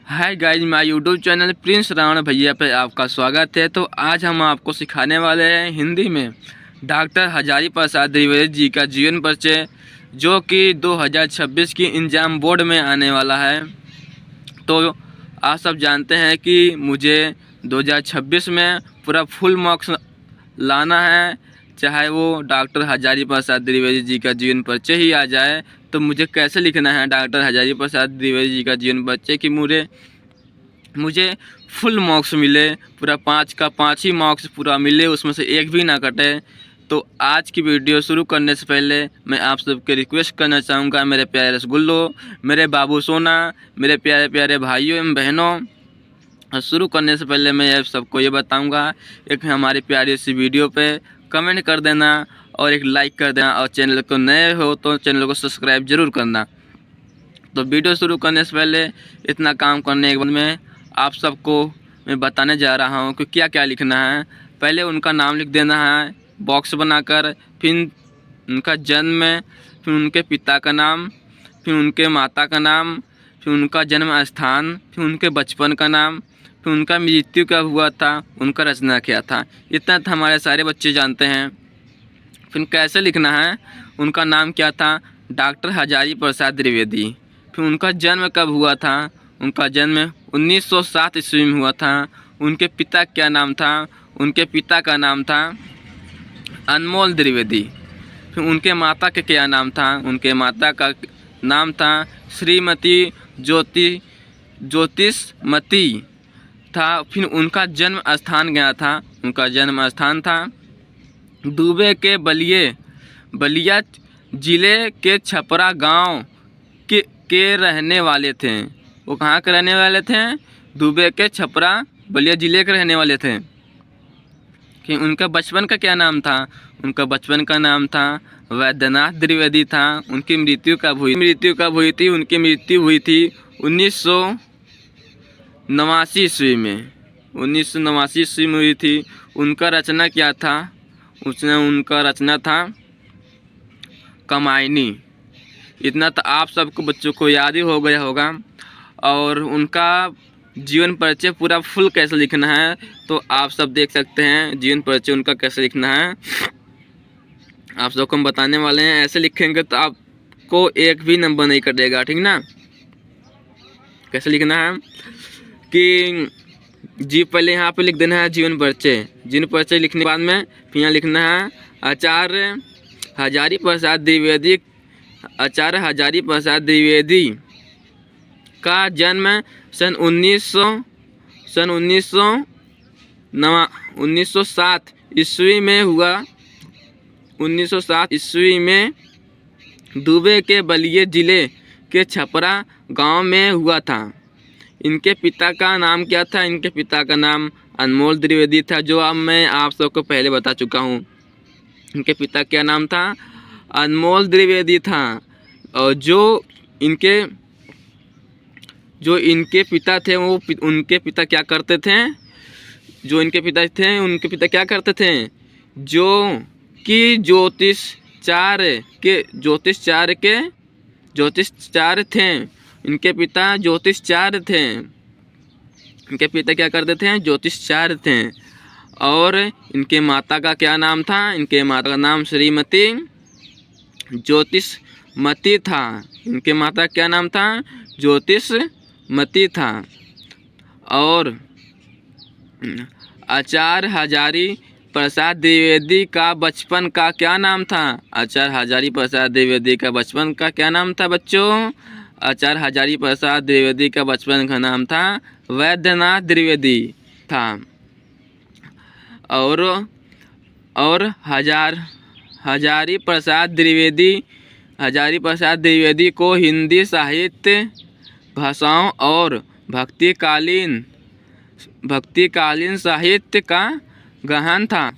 Hi guys, my YouTube channel Prince Ravan भैया पे आपका स्वागत है। तो आज हम आपको सिखाने वाले हैं हिंदी में डॉक्टर हजारी प्रसाद द्विवेदी जी का जीवन परिचय, जो कि 2026 की एग्जाम बोर्ड में आने वाला है। तो आप सब जानते हैं कि मुझे 2026 में पूरा फुल मार्क्स लाना है, चाहे वो डॉक्टर हजारी प्रसाद द्विवेदी जी का जीवन परिचय ही आ जाए। तो मुझे कैसे लिखना है डॉक्टर हजारी प्रसाद द्विवेदी जी का जीवन परिचय कि मुझे फुल मार्क्स मिले, पूरा 5 का 5 ही मार्क्स पूरा मिले, उसमें से एक भी ना कटे। तो आज की वीडियो शुरू करने से पहले मैं आप सबके रिक्वेस्ट करना चाहूँगा, मेरे प्यारे रसगुल्लो, मेरे बाबू सोना, मेरे प्यारे प्यारे भाइयों एवं बहनों, शुरू करने से पहले मैं सबको ये बताऊंगा, एक हमारी प्यारी सी वीडियो पे कमेंट कर देना और एक लाइक कर देना, और चैनल को नए हो तो चैनल को सब्सक्राइब जरूर करना। तो वीडियो शुरू करने से पहले इतना काम करने के बाद में आप सबको मैं बताने जा रहा हूँ कि क्या क्या लिखना है। पहले उनका नाम लिख देना है बॉक्स बनाकर, फिर उनका जन्म, फिर उनके पिता का नाम, फिर उनके माता का नाम, फिर उनका जन्म स्थान, फिर उनके बचपन का नाम, फिर उनका मृत्यु कब हुआ था, उनका रचना क्या था। इतना तो हमारे सारे बच्चे जानते हैं। फिर कैसे लिखना है, उनका नाम क्या था, डॉक्टर हजारी प्रसाद द्विवेदी। फिर उनका जन्म कब हुआ था, उनका जन्म 1907 ईस्वी में हुआ था। उनके पिता क्या नाम था, उनके पिता का नाम था अनमोल द्विवेदी। फिर उनके माता का क्या नाम था, उनके माता का नाम था श्रीमती ज्योतिषमती था। फिर उनका जन्म स्थान गया था, उनका जन्म स्थान था दुबे के बलिया जिले के छपरा गांव के रहने वाले थे। वो कहाँ के रहने वाले थे, दुबे के छपरा बलिया जिले के रहने वाले थे। कि उनका बचपन का क्या नाम था, उनका बचपन का नाम था वैद्यनाथ द्विवेदी था। उनकी मृत्यु कब हुई थी, उनकी मृत्यु हुई थी 1989 ईस्वी में, 1989 ईस्वी में हुई थी। उनका रचना क्या था, उनका रचना था कमायनी। इतना तो आप सबको बच्चों को याद ही हो गया होगा। और उनका जीवन परिचय पूरा फुल कैसे लिखना है तो आप सब देख सकते हैं, जीवन परिचय उनका कैसे लिखना है आप सबको हम बताने वाले हैं। ऐसे लिखेंगे तो आपको एक भी नंबर नहीं कटेगा, ठीक ना। कैसे लिखना है कि जी पहले यहाँ पे लिख देना है जीवन परिचय। जीवन परिचय लिखने के बाद में फिर यहाँ लिखना है आचार्य हजारी प्रसाद द्विवेदी। आचार्य हजारी प्रसाद द्विवेदी का जन्म सन 1907 ईस्वी में हुआ। 1907 ईस्वी में दुबे के बलिया जिले के छपरा गांव में हुआ था। इनके पिता का नाम क्या था, इनके पिता का नाम अनमोल द्विवेदी था, जो अब मैं आप सबको पहले बता चुका हूँ। इनके पिता क्या नाम था, अनमोल द्विवेदी था। और जो इनके पिता थे वो उनके पिता क्या करते थे, जो इनके पिता थे उनके पिता क्या करते थे, जो कि ज्योतिषचार्य थे। इनके पिता ज्योतिषचार्य थे, इनके पिता क्या करते थे, ज्योतिषचार्य थे। और इनके माता का क्या नाम था, इनके माता का नाम श्रीमती ज्योतिषमती था। इनके माता क्या नाम था, ज्योतिषमती था। और आचार्य हजारी प्रसाद द्विवेदी का बचपन का क्या नाम था, आचार्य हजारी प्रसाद द्विवेदी का बचपन का क्या नाम था बच्चों, आचार्य हजारी प्रसाद द्विवेदी का बचपन का नाम था वैद्यनाथ द्विवेदी था। और हजारी प्रसाद द्विवेदी को हिंदी साहित्य, भाषाओं और भक्तिकालीन साहित्य का गहन था।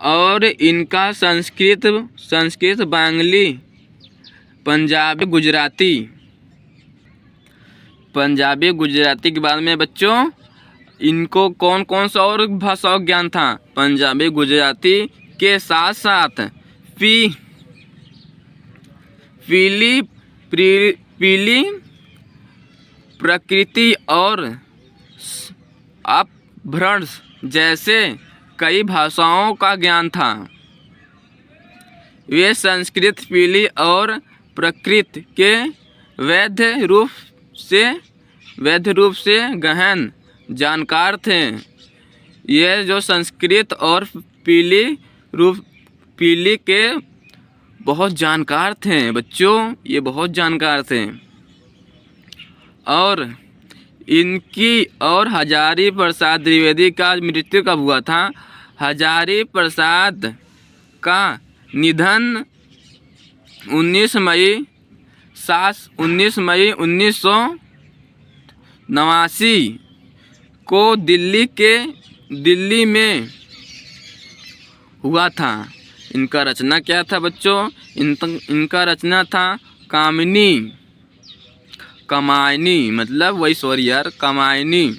और इनका संस्कृत बांग्ली पंजाबी गुजराती के बाद में बच्चों इनको कौन कौन सा और भाषा ज्ञान था, पंजाबी गुजराती के साथ साथ पीली प्रकृति और अपभ्रंश जैसे कई भाषाओं का ज्ञान था। वे संस्कृत, पीली और प्रकृत के वैध रूप से गहन जानकार थे। ये जो संस्कृत और पीली के बहुत जानकार थे बच्चों, ये बहुत जानकार थे। और इनकी और हजारी प्रसाद द्विवेदी का मृत्यु कब हुआ था? हजारी प्रसाद का निधन 19 मई 1989 को दिल्ली में हुआ था। इनका रचना क्या था बच्चों? इनका रचना था कमायनी, मतलब वही, सॉरी यार, कमायनी।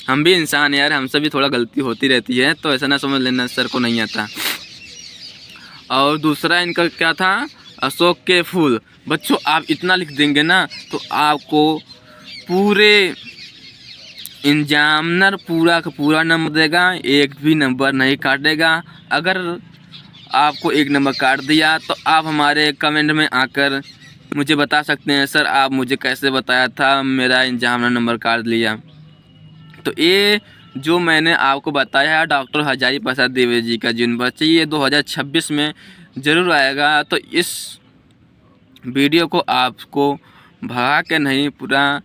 हम भी इंसान यार, हमसे भी थोड़ा गलती होती रहती है, तो ऐसा ना समझ लेना सर को नहीं आता। और दूसरा इनका क्या था? अशोक के फूल। बच्चों आप इतना लिख देंगे ना तो आपको पूरे एग्जामिनर पूरा का पूरा नंबर देगा, एक भी नंबर नहीं काटेगा। अगर आपको एक नंबर काट दिया तो आप हमारे कमेंट में आकर मुझे बता सकते हैं, सर आप मुझे कैसे बताया था, मेरा एग्जामिनर नंबर काट लिया। तो ये जो मैंने आपको बताया है डॉक्टर हजारी प्रसाद द्विवेदी जी का जीवन परिचय, ये 2026 में ज़रूर आएगा। तो इस वीडियो को आपको भगा के नहीं, पूरा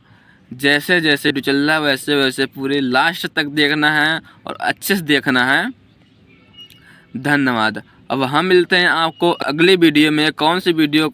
जैसे जैसे चल रहा वैसे वैसे पूरे लास्ट तक देखना है और अच्छे से देखना है। धन्यवाद। अब हम मिलते हैं आपको अगली वीडियो में। कौन सी वीडियो